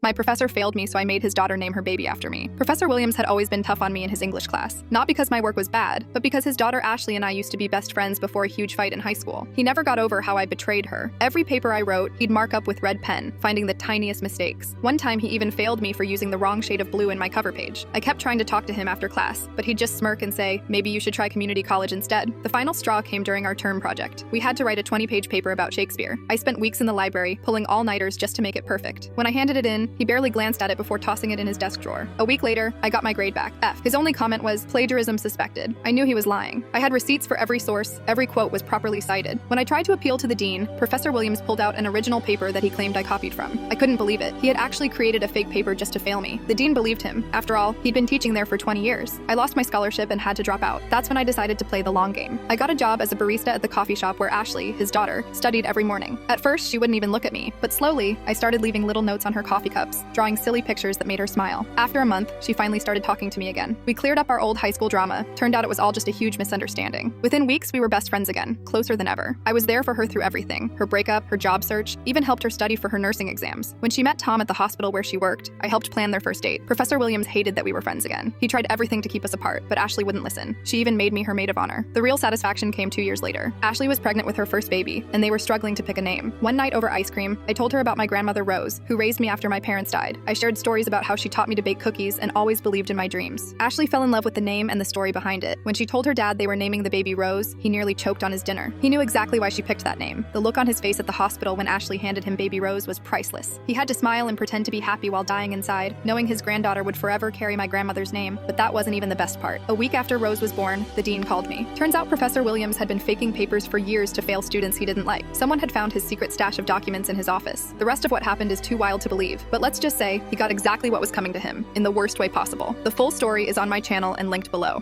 My professor failed me, so I made his daughter name her baby after me. Professor Williams had always been tough on me in his English class, not because my work was bad, but because his daughter Ashley and I used to be best friends before a huge fight in high school. He never got over how I betrayed her. Every paper I wrote, he'd mark up with red pen, finding the tiniest mistakes. One time he even failed me for using the wrong shade of blue in my cover page. I kept trying to talk to him after class, but he'd just smirk and say, maybe you should try community college instead. The final straw came during our term project. We had to write a 20-page paper about Shakespeare. I spent weeks in the library, pulling all-nighters just to make it perfect. When I handed it in, he barely glanced at it before tossing it in his desk drawer. A week later, I got my grade back, F. His only comment was, plagiarism suspected. I knew he was lying. I had receipts for every source, every quote was properly cited. When I tried to appeal to the dean, Professor Williams pulled out an original paper that he claimed I copied from. I couldn't believe it. He had actually created a fake paper just to fail me. The dean believed him. After all, he'd been teaching there for 20 years. I lost my scholarship and had to drop out. That's when I decided to play the long game. I got a job as a barista at the coffee shop where Ashley, his daughter, studied every morning. At first, she wouldn't even look at me, but slowly, I started leaving little notes on her coffee cups, drawing silly pictures that made her smile. After a month, she finally started talking to me again. We cleared up our old high school drama. Turned out it was all just a huge misunderstanding. Within weeks, we were best friends again, closer than ever. I was there for her through everything, her breakup, her job search, even helped her study for her nursing exams. When she met Tom at the hospital where she worked, I helped plan their first date. Professor Williams hated that we were friends again. He tried everything to keep us apart, but Ashley wouldn't listen. She even made me her maid of honor. The real satisfaction came 2 years later. Ashley was pregnant with her first baby, and they were struggling to pick a name. One night over ice cream, I told her about my grandmother Rose, who raised me after my parents died. I shared stories about how she taught me to bake cookies and always believed in my dreams. Ashley fell in love with the name and the story behind it. When she told her dad they were naming the baby Rose, he nearly choked on his dinner. He knew exactly why she picked that name. The look on his face at the hospital when Ashley handed him baby Rose was priceless. He had to smile and pretend to be happy while dying inside, knowing his granddaughter would forever carry my grandmother's name, but that wasn't even the best part. A week after Rose was born, the dean called me. Turns out Professor Williams had been faking papers for years to fail students he didn't like. Someone had found his secret stash of documents in his office. The rest of what happened is too wild to believe, but let's just say he got exactly what was coming to him, in the worst way possible. The full story is on my channel and linked below.